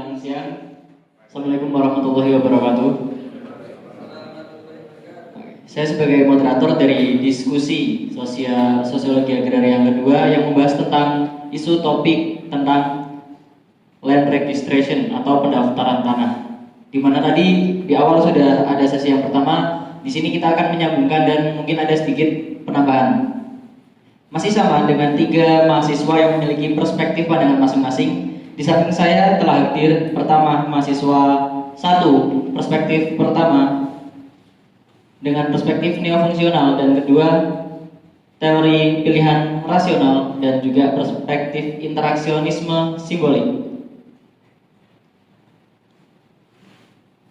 Selamat siang. Assalamualaikum warahmatullahi wabarakatuh. Saya sebagai moderator dari diskusi sosiologi agraria yang kedua yang membahas tentang isu topik tentang land registration atau pendaftaran tanah. Di mana tadi di awal sudah ada sesi yang pertama, di sini kita akan menyambungkan dan mungkin ada sedikit penambahan. Masih sama dengan 3 mahasiswa yang memiliki perspektif pandangan masing-masing. Di samping saya telah hadir pertama mahasiswa 1, perspektif pertama dengan perspektif neofungsional, dan kedua teori pilihan rasional, dan juga perspektif interaksionisme simbolik.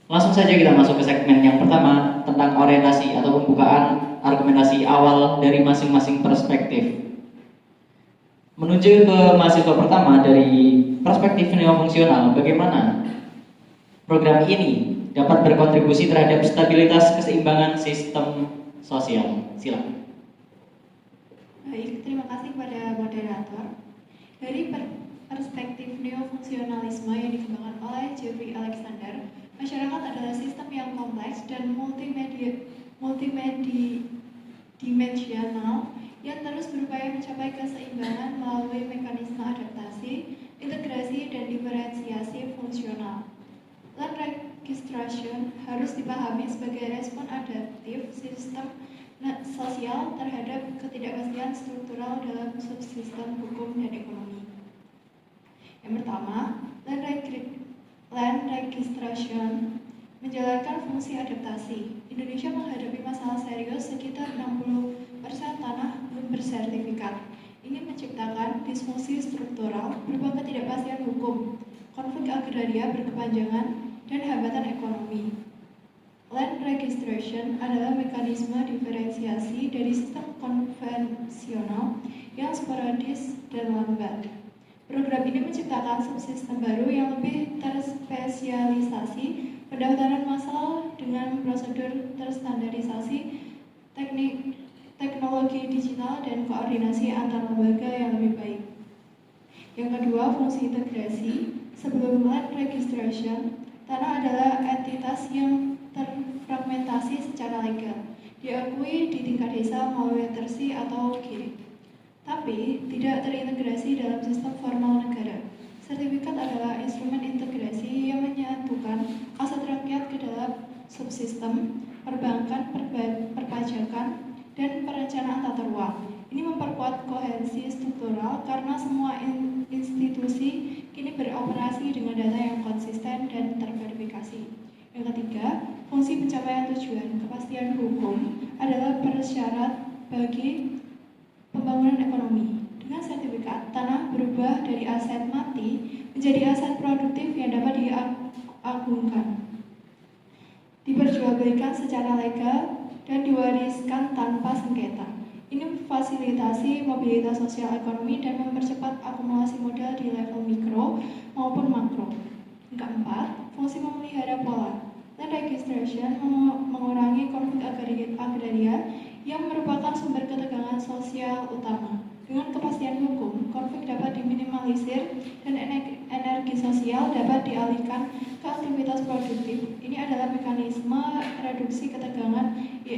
Langsung saja kita masuk ke segmen yang pertama tentang orientasi atau pembukaan argumentasi awal dari masing-masing perspektif. Menuju ke mahasiswa pertama dari perspektif neofungsional, bagaimana program ini dapat berkontribusi terhadap stabilitas keseimbangan sistem sosial. Silakan. Baik, terima kasih kepada moderator. Dari perspektif neofungsionalisme yang dikembangkan oleh Jeffrey Alexander, masyarakat adalah sistem yang kompleks dan multidimensional yang terus berupaya mencapai keseimbangan melalui mekanisme adaptasi, integrasi, dan diferensiasi fungsional. Land registration harus dipahami sebagai respon adaptif sistem sosial terhadap ketidakpastian struktural dalam subsistem hukum dan ekonomi. Yang pertama, land registration menjalankan fungsi adaptasi. Indonesia menghadapi masalah serius, sekitar 60% tanah belum bersertifikat. Ini menciptakan disfungsi struktural berupa ketidakpastian hukum, konflik agraria berkepanjangan, dan hambatan ekonomi. Land registration adalah mekanisme diferensiasi dari sistem konvensional yang sporadis dan lambat. Program ini menciptakan subsistem baru yang lebih terspesialisasi, pendaftaran massal dengan prosedur terstandarisasi, teknologi digital, dan koordinasi antar lembaga yang lebih baik. Yang kedua, fungsi integrasi. Sebelum land registration, tanah adalah entitas yang terfragmentasi secara legal, diakui di tingkat desa melalui tersi atau girik, tapi tidak terintegrasi dalam sistem formal negara. Sertifikat adalah instrumen integrasi yang menyatukan aset rakyat ke dalam subsistem, perbankan, perpajakan, dan perencanaan tata ruang. Ini memperkuat koherensi struktural karena semua institusi kini beroperasi dengan data yang konsisten dan terverifikasi. Yang ketiga, fungsi pencapaian tujuan kepastian hukum adalah persyarat bagi pembangunan ekonomi. Dengan sertifikat, tanah berubah dari aset mati menjadi aset produktif yang dapat diagungkan, diperjualbelikan secara legal, dan diwariskan tanpa sengketa. Ini memfasilitasi mobilitas sosial ekonomi dan mempercepat akumulasi modal di level mikro maupun makro. Yang keempat, fungsi memelihara pola. Land registration mengurangi konflik agraria yang merupakan sumber ketegangan sosial utama. Dengan kepastian hukum, konflik dapat diminimalisir dan energi sosial dapat dialihkan ke aktivitas produktif. Ini adalah mekanisme reduksi ketegangan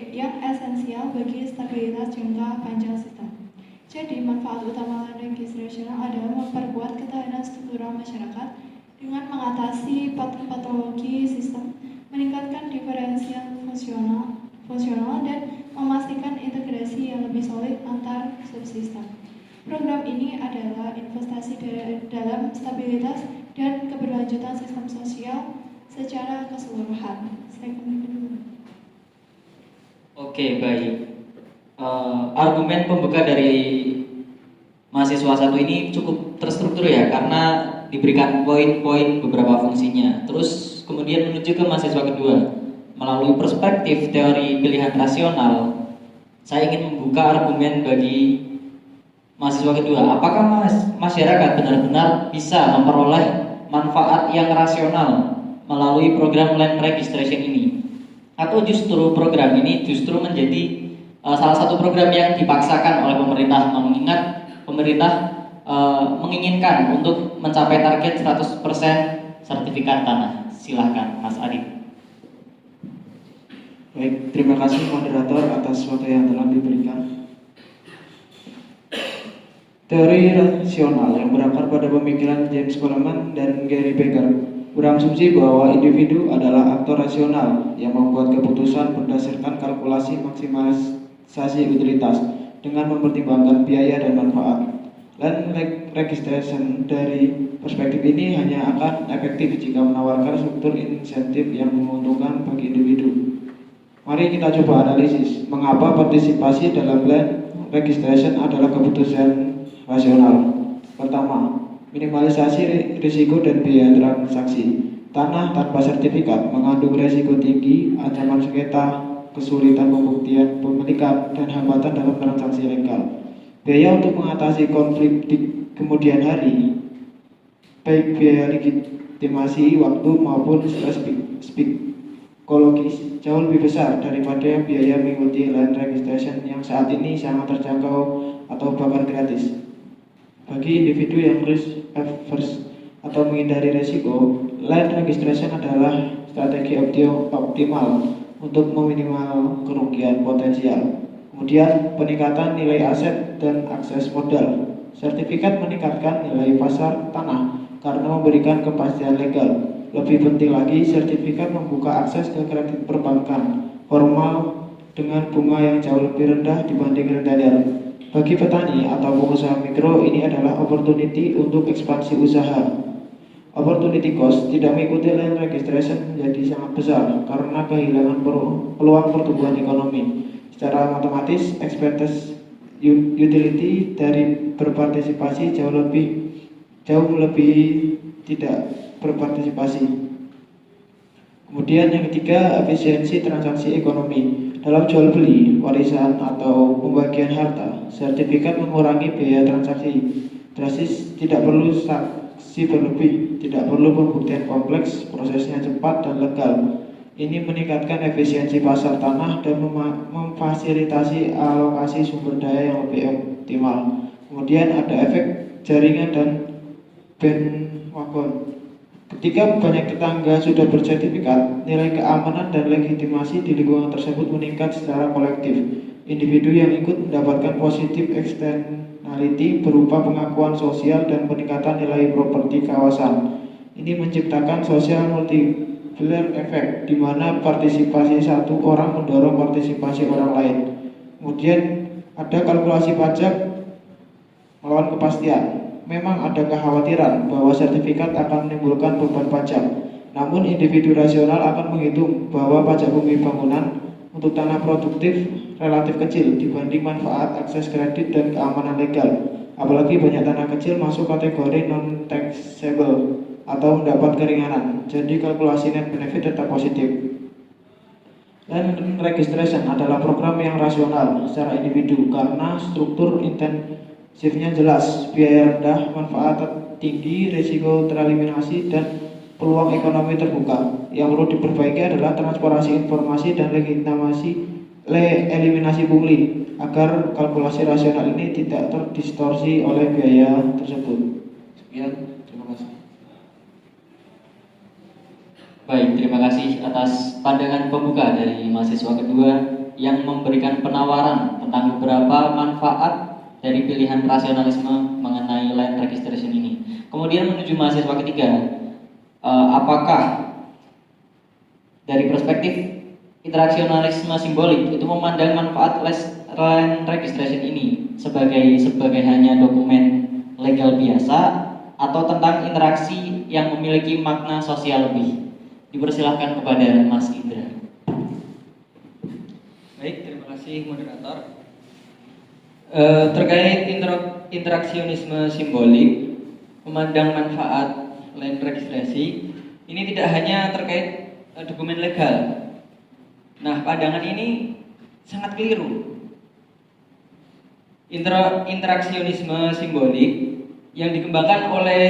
yang esensial bagi stabilitas jangka panjang sistem. Jadi, manfaat utama land registration adalah memperkuat ketahanan struktural masyarakat dengan mengatasi patologi sistem, meningkatkan diferensial fungsional, dan memastikan integrasi yang lebih solid antar subsistem. Program ini adalah investasi dalam stabilitas dan keberlanjutan sistem sosial secara keseluruhan. Saya komentar. Oke, baik. Argumen pembuka dari mahasiswa 1 ini cukup terstruktur ya, karena diberikan poin-poin beberapa fungsinya. Terus kemudian menuju ke mahasiswa kedua, melalui perspektif teori pilihan rasional, saya ingin membuka argumen bagi mahasiswa kedua. Apakah masyarakat benar-benar bisa memperoleh manfaat yang rasional melalui program land registration ini? Atau justru program ini justru menjadi salah satu program yang dipaksakan oleh pemerintah, mengingat pemerintah menginginkan untuk mencapai target 100% sertifikat sertifikat tanah. Silahkan Mas Adit. Baik, terima kasih moderator atas waktu yang telah diberikan. Teori rasional yang berakar pada pemikiran James Coleman dan Gary Becker berasumsi bahwa individu adalah aktor rasional yang membuat keputusan berdasarkan kalkulasi maksimisasi utilitas dengan mempertimbangkan biaya dan manfaat. Land registration dari perspektif ini hanya akan efektif jika menawarkan struktur insentif yang menguntungkan bagi individu. Mari kita coba analisis mengapa partisipasi dalam land registration adalah keputusan rasional. Pertama, minimalisasi risiko dan biaya transaksi. Tanah tanpa sertifikat mengandung risiko tinggi, ancaman sengketa, kesulitan pembuktian pemilikan, dan hambatan dalam transaksi legal. Biaya untuk mengatasi konflik di kemudian hari, baik biaya legitimasi waktu maupun psikologis, jauh lebih besar daripada biaya mengikuti land registration yang saat ini sangat terjangkau atau bahkan gratis. Bagi individu yang risk averse atau menghindari risiko, land registration adalah strategi optimal untuk meminimal kerugian potensial. Kemudian, peningkatan nilai aset dan akses modal. Sertifikat meningkatkan nilai pasar tanah karena memberikan kepastian legal. Lebih penting lagi, sertifikat membuka akses ke kredit perbankan formal dengan bunga yang jauh lebih rendah dibanding rentenir. Bagi petani atau pengusaha mikro, ini adalah opportunity untuk ekspansi usaha. Opportunity cost tidak mengikuti land registration menjadi sangat besar karena kehilangan peluang pertumbuhan ekonomi. Secara matematis, expected utility dari berpartisipasi jauh lebih tidak berpartisipasi. Kemudian yang ketiga, efisiensi transaksi ekonomi. Dalam jual beli, warisan, atau pembagian harta, sertifikat mengurangi biaya transaksi drastis, tidak perlu saksi berlebih, tidak perlu pembuktian kompleks, prosesnya cepat dan legal. Ini meningkatkan efisiensi pasar tanah dan memfasilitasi alokasi sumber daya yang lebih optimal. Kemudian ada efek jaringan dan bandwagon. Ketika banyak tetangga sudah bersertifikat, nilai keamanan dan legitimasi di lingkungan tersebut meningkat secara kolektif. Individu yang ikut mendapatkan positif externality berupa pengakuan sosial dan peningkatan nilai properti kawasan. Ini menciptakan social multiplier effect, di mana partisipasi satu orang mendorong partisipasi orang lain. Kemudian ada kalkulasi pajak melawan kepastian. Memang ada kekhawatiran bahwa sertifikat akan menimbulkan beban pajak. Namun individu rasional akan menghitung bahwa pajak bumi bangunan untuk tanah produktif relatif kecil dibanding manfaat, akses kredit, dan keamanan legal. Apalagi banyak tanah kecil masuk kategori non-taxable atau mendapat keringanan. Jadi kalkulasi net benefit tetap positif. Land registration adalah program yang rasional secara individu karena struktur intensifnya jelas, biaya rendah, manfaat tinggi, risiko tereliminasi, dan peluang ekonomi terbuka. Yang perlu diperbaiki adalah transparansi informasi dan eliminasi pungli agar kalkulasi rasional ini tidak terdistorsi oleh biaya tersebut. Sekian, terima kasih. Baik, terima kasih atas pandangan pembuka dari mahasiswa kedua yang memberikan penawaran tentang beberapa manfaat dari pilihan rasionalisme mengenai land registration ini. Kemudian menuju mahasiswa ketiga, apakah dari perspektif interaksionalisme simbolik itu memandang manfaat land registration ini sebagai hanya dokumen legal biasa atau tentang interaksi yang memiliki makna sosial lebih? Dipersilahkan kepada Mas Indra. Baik, terima kasih moderator. Terkait interaksionisme simbolik, memandang manfaat land registrasi ini tidak hanya terkait dokumen legal. Nah, pandangan ini sangat keliru. Interaksionisme simbolik yang dikembangkan oleh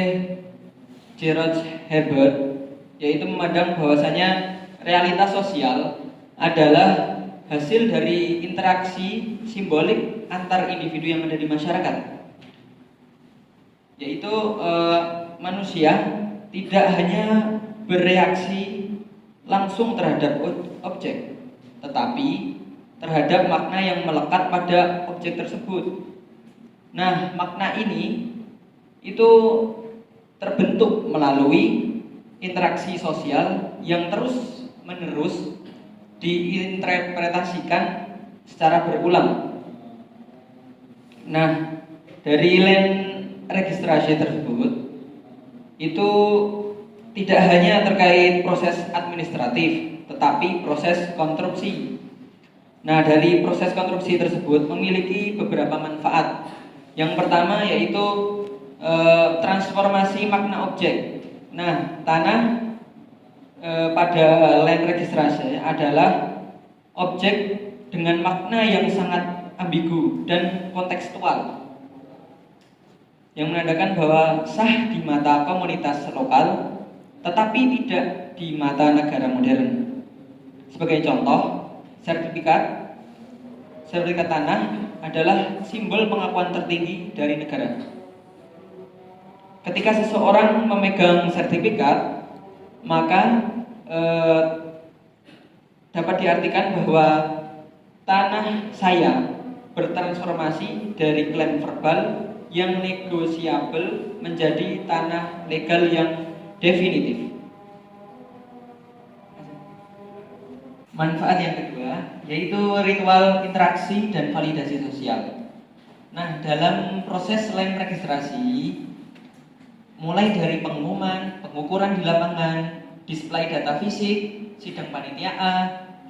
Gerald Herbert yaitu memandang bahwasanya realitas sosial adalah hasil dari interaksi simbolik antar individu yang ada di masyarakat, yaitu manusia tidak hanya bereaksi langsung terhadap objek, tetapi terhadap makna yang melekat pada objek tersebut. Nah, makna ini itu terbentuk melalui interaksi sosial yang terus-menerus diinterpretasikan secara berulang. Nah, dari land registrasi tersebut itu tidak hanya terkait proses administratif, tetapi proses konstruksi. Nah, dari proses konstruksi tersebut memiliki beberapa manfaat. Yang pertama yaitu transformasi makna objek. Nah, tanah pada land registrasi adalah objek dengan makna yang sangat ambigu dan kontekstual, yang menandakan bahwa sah di mata komunitas lokal tetapi tidak di mata negara modern. Sebagai contoh, sertifikat tanah adalah simbol pengakuan tertinggi dari negara. Ketika seseorang memegang sertifikat, maka dapat diartikan bahwa tanah saya bertransformasi dari klaim verbal yang negosiabel menjadi tanah legal yang definitif. Manfaat yang kedua yaitu ritual interaksi dan validasi sosial. Nah, dalam proses land registrasi, mulai dari pengumuman, pengukuran di lapangan, display data fisik, sidang panitia,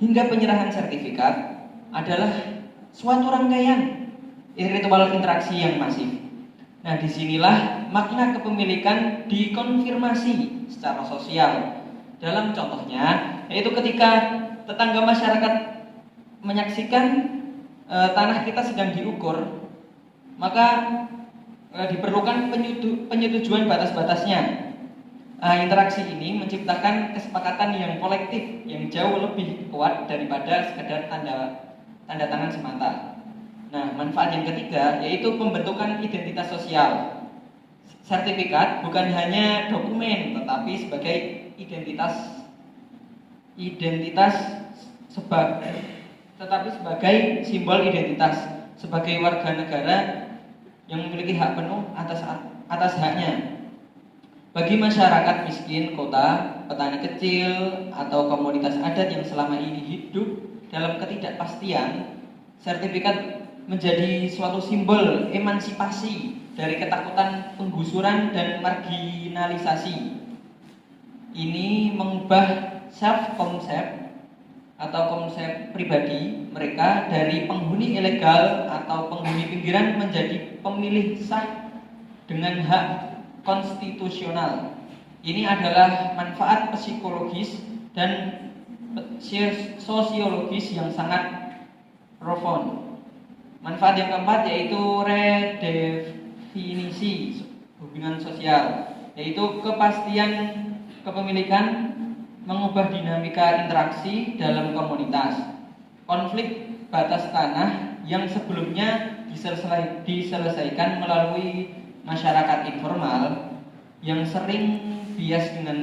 hingga penyerahan sertifikat adalah suatu rangkaian ritual interaksi yang masif. Nah, disinilah makna kepemilikan dikonfirmasi secara sosial. Dalam contohnya, yaitu ketika tetangga masyarakat menyaksikan tanah kita sedang diukur, maka diperlukan penyetujuan batas-batasnya. Interaksi ini menciptakan kesepakatan yang kolektif yang jauh lebih kuat daripada sekedar tanda tangan semata. Nah, manfaat yang ketiga yaitu pembentukan identitas sosial. Sertifikat bukan hanya dokumen, tetapi sebagai sebagai simbol identitas sebagai warga negara yang memiliki hak penuh atas haknya. Bagi masyarakat miskin kota, petani kecil, atau komunitas adat yang selama ini hidup dalam ketidakpastian, sertifikat menjadi suatu simbol emansipasi dari ketakutan penggusuran dan marginalisasi. Ini mengubah self-concept atau konsep pribadi mereka dari penghuni ilegal atau penghuni pinggiran menjadi pemilih sah dengan hak konstitusional. Ini adalah manfaat psikologis dan sosiologis yang sangat profound. Manfaat yang keempat yaitu redefinisi hubungan sosial, yaitu kepastian kepemilikan mengubah dinamika interaksi dalam komunitas. Konflik batas tanah yang sebelumnya diselesaikan melalui masyarakat informal yang sering bias dengan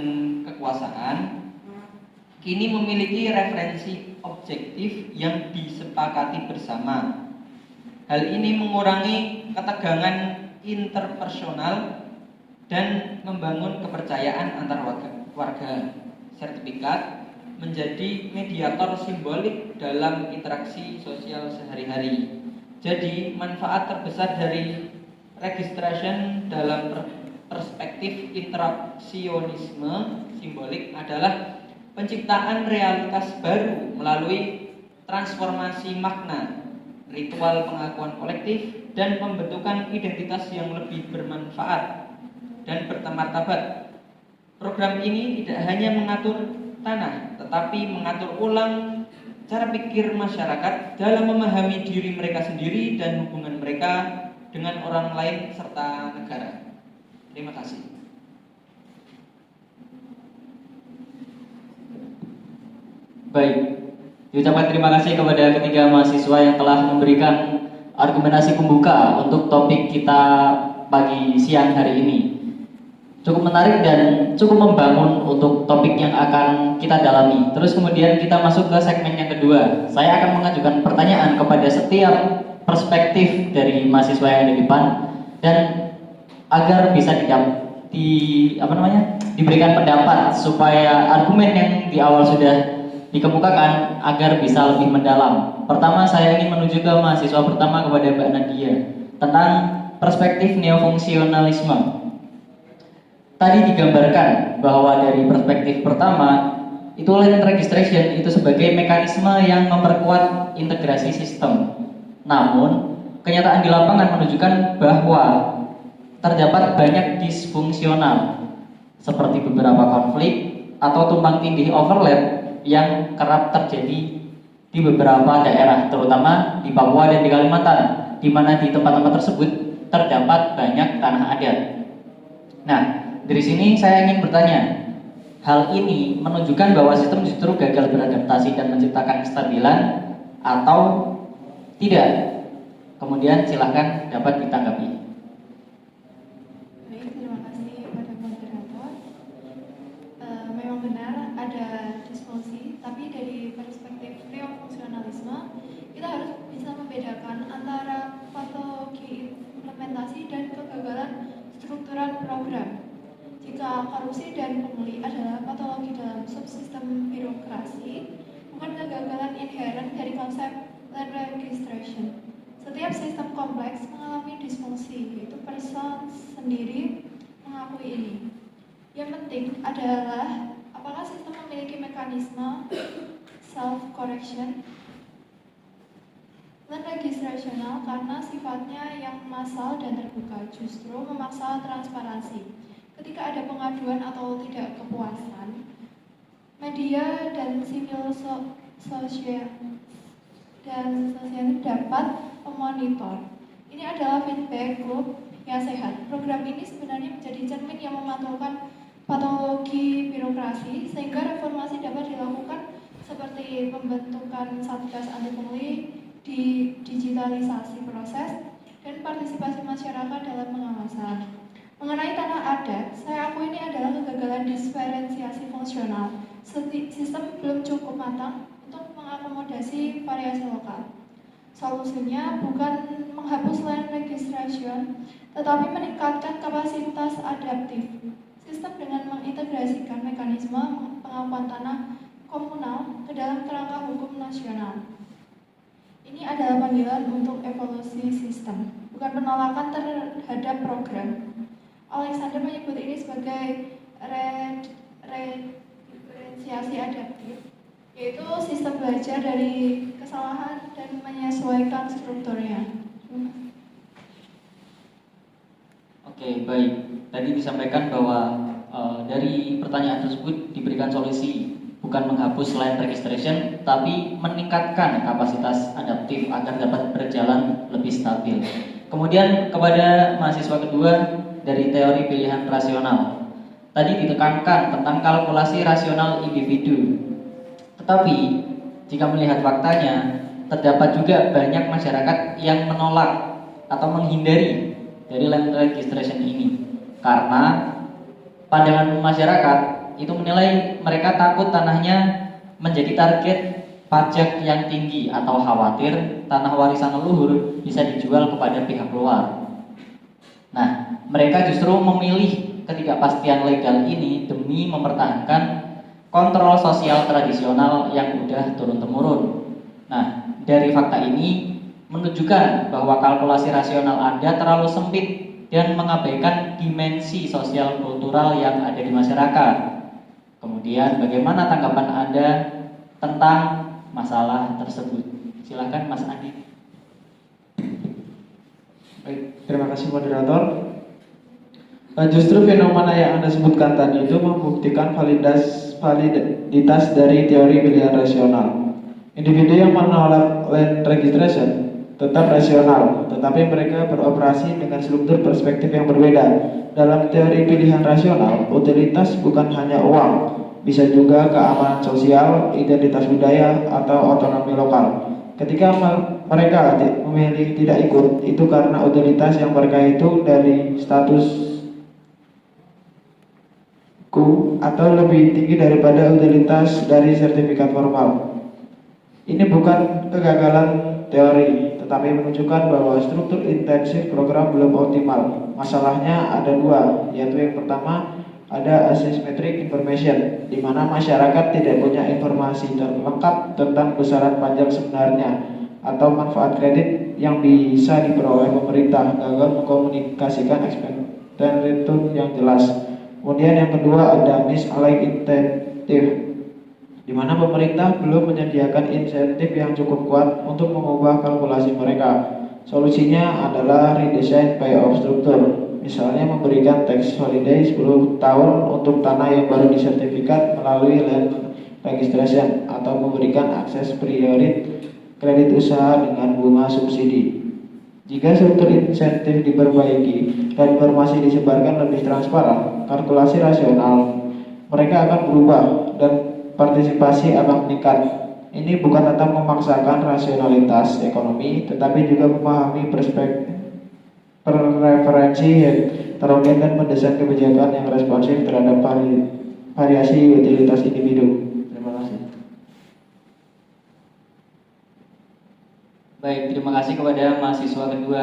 kekuasaan, kini memiliki referensi objektif yang disepakati bersama. Hal ini mengurangi ketegangan interpersonal dan membangun kepercayaan antar warga. Sertifikat menjadi mediator simbolik dalam interaksi sosial sehari-hari. Jadi, manfaat terbesar dari registration dalam perspektif interaksionisme simbolik adalah penciptaan realitas baru melalui transformasi makna, ritual pengakuan kolektif, dan pembentukan identitas yang lebih bermanfaat dan bermartabat. Program ini tidak hanya mengatur tanah, tetapi mengatur ulang cara pikir masyarakat dalam memahami diri mereka sendiri dan hubungan mereka dengan orang lain serta negara. Terima kasih. Baik, diucapkan terima kasih kepada ketiga mahasiswa yang telah memberikan argumentasi pembuka untuk topik kita pagi siang hari ini. Cukup menarik dan cukup membangun untuk topik yang akan kita dalami. Terus kemudian kita masuk ke segmen yang kedua. Saya akan mengajukan pertanyaan kepada setiap perspektif dari mahasiswa yang ada di PAN dan agar bisa diberikan pendapat supaya argumen yang di awal sudah dikemukakan agar bisa lebih mendalam. Pertama, saya ingin menuju ke mahasiswa pertama kepada Mbak Nadia tentang perspektif neofungsionalisme. Tadi digambarkan bahwa dari perspektif pertama itu land registration itu sebagai mekanisme yang memperkuat integrasi sistem. Namun, kenyataan di lapangan menunjukkan bahwa terdapat banyak disfungsional seperti beberapa konflik atau tumpang tindih overlap yang kerap terjadi di beberapa daerah, terutama di Papua dan di Kalimantan, di mana di tempat-tempat tersebut terdapat banyak tanah adat. Nah, dari sini saya ingin bertanya, hal ini menunjukkan bahwa sistem justru gagal beradaptasi dan menciptakan kestabilan atau tidak? Kemudian silahkan dapat ditanggapi. Baik, terima kasih pada moderator. Memang benar ada disfungsi, tapi dari perspektif neofungsionalisme kita harus bisa membedakan antara patologi implementasi dan kegagalan struktural program. Jika korupsi dan pungli adalah patologi dalam subsistem birokrasi, bukan kegagalan inherent dari konsep land registration. Setiap sistem kompleks mengalami disfungsi, yaitu person sendiri mengakui ini. Yang penting adalah apakah sistem memiliki mekanisme self-correction. Land registrational karena sifatnya yang massal dan terbuka justru memaksa transparansi. Ketika ada pengaduan atau tidak kepuasan, media dan sosial dapat memonitor. Ini adalah feedback loop yang sehat. Program ini sebenarnya menjadi cermin yang memantulkan patologi birokrasi sehingga reformasi dapat dilakukan seperti pembentukan satgas anti pungli, digitalisasi proses, dan partisipasi masyarakat dalam pengawasan. Mengenai tanah adat, saya akui ini adalah kegagalan diferensiasi fungsional. Sistem belum cukup matang untuk mengakomodasi variasi lokal. Solusinya bukan menghapus land registration, tetapi meningkatkan kapasitas adaptif. Sistem dengan mengintegrasikan mekanisme pengakuan tanah komunal ke dalam kerangka hukum nasional. Ini adalah panggilan untuk evolusi sistem, bukan penolakan terhadap program. Alexander menyebut ini sebagai rediferensiasi adaptif, yaitu sistem belajar dari kesalahan dan menyesuaikan strukturnya. Oke, baik. Tadi disampaikan bahwa dari pertanyaan tersebut diberikan solusi, bukan menghapus land registration, tapi meningkatkan kapasitas adaptif agar dapat berjalan lebih stabil. Kemudian kepada mahasiswa kedua dari teori pilihan rasional, tadi ditekankan tentang kalkulasi rasional individu. Tetapi jika melihat faktanya, terdapat juga banyak masyarakat yang menolak atau menghindari dari land registration ini karena pandangan masyarakat itu menilai mereka takut tanahnya menjadi target pajak yang tinggi atau khawatir tanah warisan leluhur bisa dijual kepada pihak luar. Nah, mereka justru memilih ketidakpastian legal ini demi mempertahankan kontrol sosial tradisional yang udah turun-temurun. Nah, dari fakta ini menunjukkan bahwa kalkulasi rasional Anda terlalu sempit dan mengabaikan dimensi sosial kultural yang ada di masyarakat. Kemudian bagaimana tanggapan Anda tentang masalah tersebut? Silakan Mas Andi. Baik, terima kasih moderator. Justru fenomena yang Anda sebutkan tadi itu membuktikan validitas dari teori pilihan rasional. Individu yang menolak land registration tetap rasional, tetapi mereka beroperasi dengan struktur perspektif yang berbeda. Dalam teori pilihan rasional, utilitas bukan hanya uang, bisa juga keamanan sosial, identitas budaya, atau otonomi lokal. Ketika mereka memilih tidak ikut, itu karena utilitas yang mereka itu dari status atau lebih tinggi daripada utilitas dari sertifikat formal. Ini bukan kegagalan teori, tetapi menunjukkan bahwa struktur intensif program belum optimal. Masalahnya ada dua, yaitu yang pertama ada asymmetric information, di mana masyarakat tidak punya informasi lengkap tentang besaran pajak sebenarnya atau manfaat kredit yang bisa diperoleh pemerintah, gagal mengkomunikasikan expenditure yang jelas. Kemudian yang kedua ada misaligned incentive, di mana pemerintah belum menyediakan insentif yang cukup kuat untuk mengubah kalkulasi mereka. Solusinya adalah redesign payoff struktur, misalnya memberikan tax holiday 10 tahun untuk tanah yang baru disertifikat melalui land registration, atau memberikan akses priorit kredit usaha dengan bunga subsidi. Jika struktur insentif diperbaiki dan informasi disebarkan lebih transparan, kalkulasi rasional mereka akan berubah dan partisipasi akan meningkat. Ini bukan tentang memaksakan rasionalitas ekonomi, tetapi juga memahami preferensi heterogen dan mendesain kebijakan yang responsif terhadap variasi utilitas individu. Terima kasih. Baik, terima kasih kepada mahasiswa kedua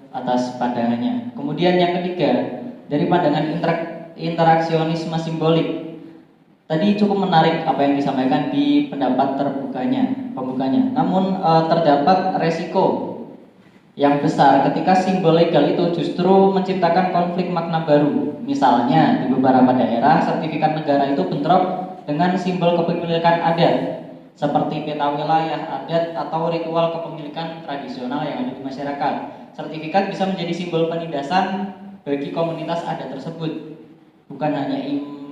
atas pandangannya. Kemudian yang ketiga, dari pandangan interaksionisme simbolik. Tadi cukup menarik apa yang disampaikan di pendapat pembukanya. Namun terdapat resiko yang besar ketika simbol legal itu justru menciptakan konflik makna baru. Misalnya di beberapa daerah sertifikat negara itu bentrok dengan simbol kepemilikan adat, seperti peta wilayah adat atau ritual kepemilikan tradisional yang ada di masyarakat. Sertifikat bisa menjadi simbol penindasan bagi komunitas adat tersebut. Bukan hanya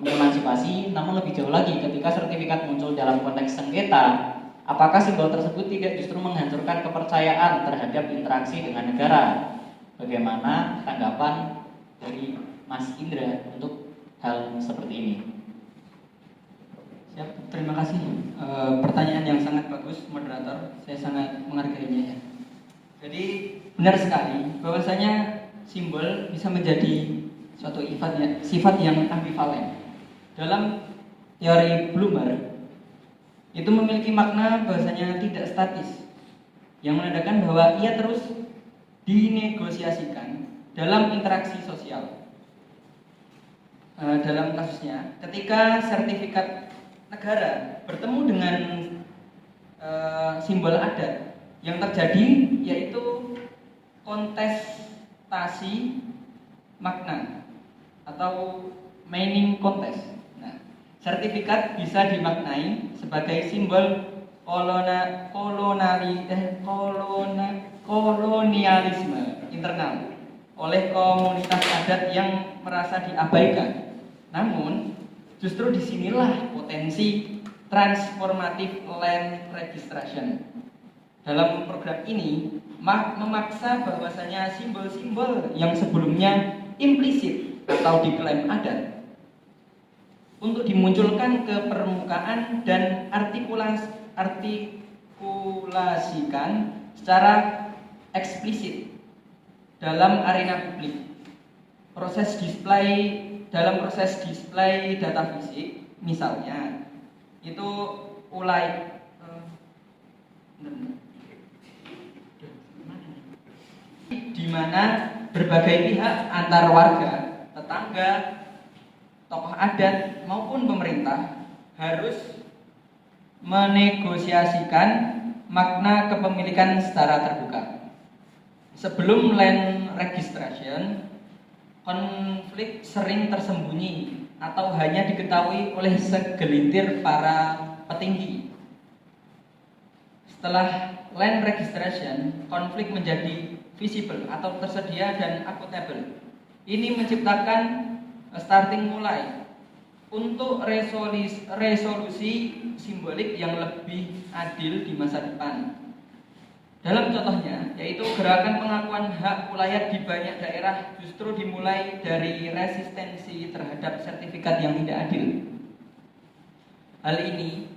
emansipasi, namun lebih jauh lagi ketika sertifikat muncul dalam konteks sengketa, apakah simbol tersebut tidak justru menghancurkan kepercayaan terhadap interaksi dengan negara? Bagaimana tanggapan dari Mas Indra untuk hal seperti ini? Siap, terima kasih. Pertanyaan yang sangat bagus, moderator. Saya sangat menghargainya ya. Jadi benar sekali bahwasanya simbol bisa menjadi suatu sifat yang ambivalen. Dalam teori Bloomer itu memiliki makna bahwasanya tidak statis, yang menandakan bahwa ia terus dinegosiasikan dalam interaksi sosial. Dalam kasusnya, ketika sertifikat negara bertemu dengan simbol adat, yang terjadi yaitu kontestasi makna atau meaning contest. Nah, sertifikat bisa dimaknai sebagai simbol kolonialisme internal oleh komunitas adat yang merasa diabaikan. Namun, justru disinilah potensi transformatif land registration. Dalam program ini memaksa bahwasanya simbol-simbol yang sebelumnya implisit atau diklaim adat untuk dimunculkan ke permukaan dan artikulasikan secara eksplisit dalam arena publik. Dalam proses display data fisik, misalnya itu di mana berbagai pihak antar warga, tetangga, tokoh adat maupun pemerintah harus menegosiasikan makna kepemilikan secara terbuka. Sebelum land registration, konflik sering tersembunyi atau hanya diketahui oleh segelintir para petinggi. Setelah land registration, konflik menjadi visible atau tersedia dan accountable. Ini menciptakan starting mulai untuk resolusi simbolik yang lebih adil di masa depan. Dalam contohnya, yaitu gerakan pengakuan hak ulayat di banyak daerah justru dimulai dari resistensi terhadap sertifikat yang tidak adil. Hal ini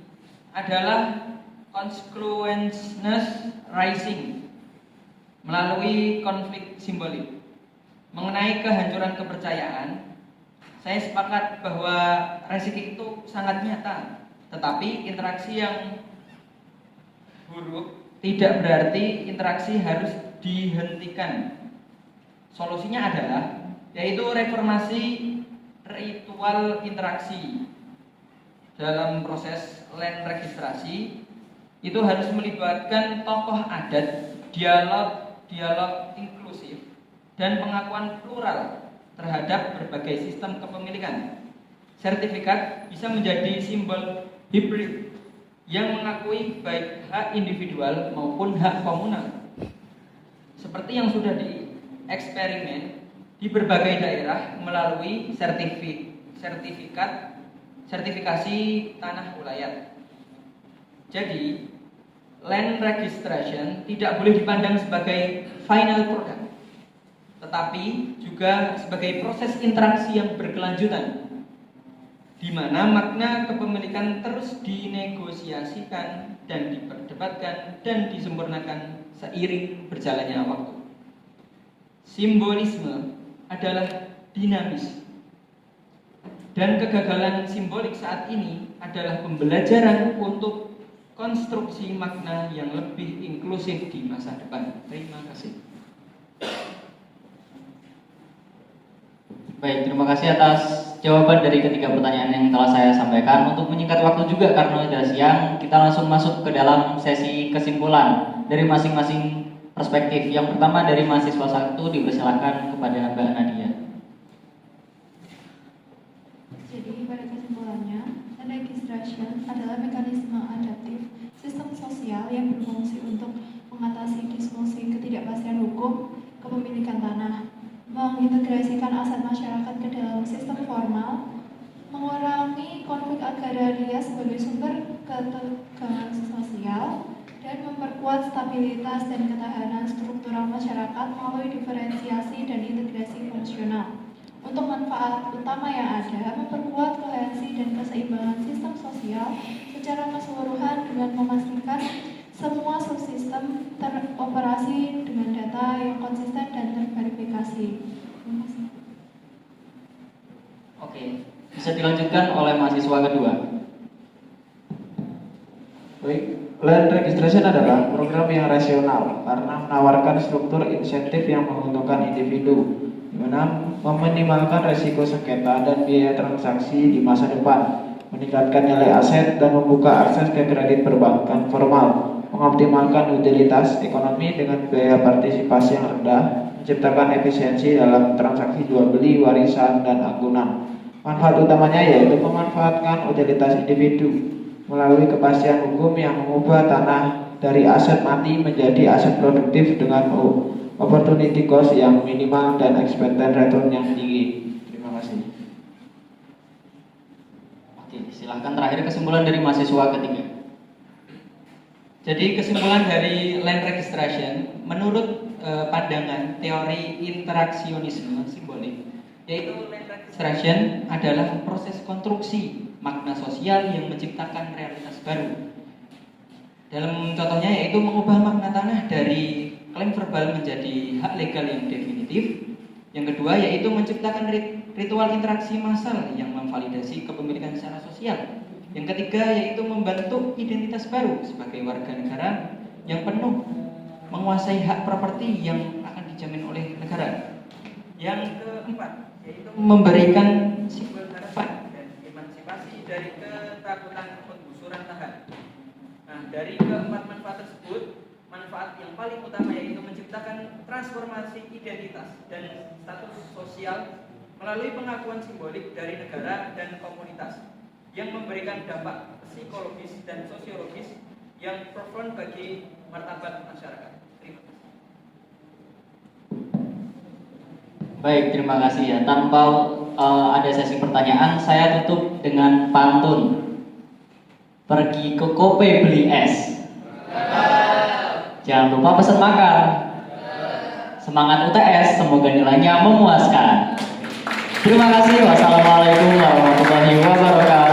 adalah consequences rising melalui konflik simbolik mengenai kehancuran kepercayaan saya sepakat bahwa resiko itu sangat nyata, tetapi interaksi yang buruk tidak berarti interaksi harus dihentikan. Solusinya adalah yaitu reformasi ritual interaksi. Dalam proses land registrasi itu harus melibatkan tokoh adat, dialog inklusif, dan pengakuan plural terhadap berbagai sistem kepemilikan. Sertifikat bisa menjadi simbol hibrid yang mengakui baik hak individual maupun hak komunal. Seperti yang sudah dieksperimen di berbagai daerah melalui sertifikasi tanah wilayah. Jadi, land registration tidak boleh dipandang sebagai final product, tetapi juga sebagai proses interaksi yang berkelanjutan, di mana makna kepemilikan terus dinegosiasikan dan diperdebatkan dan disempurnakan seiring berjalannya waktu. Simbolisme adalah dinamis, dan kegagalan simbolik saat ini adalah pembelajaran untuk konstruksi makna yang lebih inklusif di masa depan. Terima kasih. Baik, terima kasih atas jawaban dari ketiga pertanyaan yang telah saya sampaikan. Untuk menyingkat waktu juga karena sudah siang, kita langsung masuk ke dalam sesi kesimpulan dari masing-masing perspektif. Yang pertama dari mahasiswa 1, dipersilakan kepada Mbak Nadia. Jadi pada kesimpulannya, land registration adalah mekanisme adaptif sistem sosial yang berfungsi untuk mengatasi disfungsi ketidakpastian hukum kepemilikan tanah, mengintegrasikan aset masyarakat ke dalam sistem formal, mengurangi konflik agraria sebagai sumber ketegangan sosial, dan memperkuat stabilitas dan ketahanan struktural masyarakat melalui diferensiasi dan integrasi fungsional. Untuk manfaat utama yang ada, memperkuat koherensi dan keseimbangan sistem sosial secara keseluruhan dengan memastikan semua subsistem teroperasi dengan data yang konsisten dan terverifikasi. Terima kasih. Oke, bisa dilanjutkan oleh mahasiswa kedua. Baik, land registration adalah program yang rasional karena menawarkan struktur insentif yang menguntungkan individu, di mana meminimalkan resiko sengketa dan biaya transaksi di masa depan, meningkatkan nilai aset dan membuka akses ke kredit perbankan formal, mengoptimalkan utilitas ekonomi dengan biaya partisipasi yang rendah, menciptakan efisiensi dalam transaksi jual beli, warisan, dan anggunan. Manfaat utamanya yaitu memanfaatkan utilitas individu melalui kepastian hukum yang mengubah tanah dari aset mati menjadi aset produktif dengan opportunity cost yang minimal dan expected return yang tinggi. Terima kasih. Oke, silahkan terakhir kesimpulan dari mahasiswa ketiga. Jadi kesimpulan dari land registration menurut pandangan teori interaksionisme simbolik, yaitu land registration adalah proses konstruksi makna sosial yang menciptakan realitas baru. Dalam contohnya yaitu mengubah makna tanah dari klaim verbal menjadi hak legal yang definitif. Yang kedua yaitu menciptakan ritual interaksi massal yang memvalidasi kepemilikan secara sosial. Yang ketiga yaitu membentuk identitas baru sebagai warga negara yang penuh menguasai hak properti yang akan dijamin oleh negara. Yang keempat yaitu memberikan simbol harapan dan emansipasi dari ketakutan penggusuran lahan. Nah, dari keempat manfaat tersebut, manfaat yang paling utama yaitu menciptakan transformasi identitas dan status sosial melalui pengakuan simbolik dari negara dan komunitas yang memberikan dampak psikologis dan sosiologis yang profound bagi martabat masyarakat. Terima kasih. Baik, terima kasih ya. Tanpa ada sesi pertanyaan, saya tutup dengan pantun. Pergi ke Kope beli es. Jangan lupa pesan makan. Semangat UTS, semoga nilainya memuaskan. Terima kasih. Wassalamualaikum warahmatullahi wabarakatuh.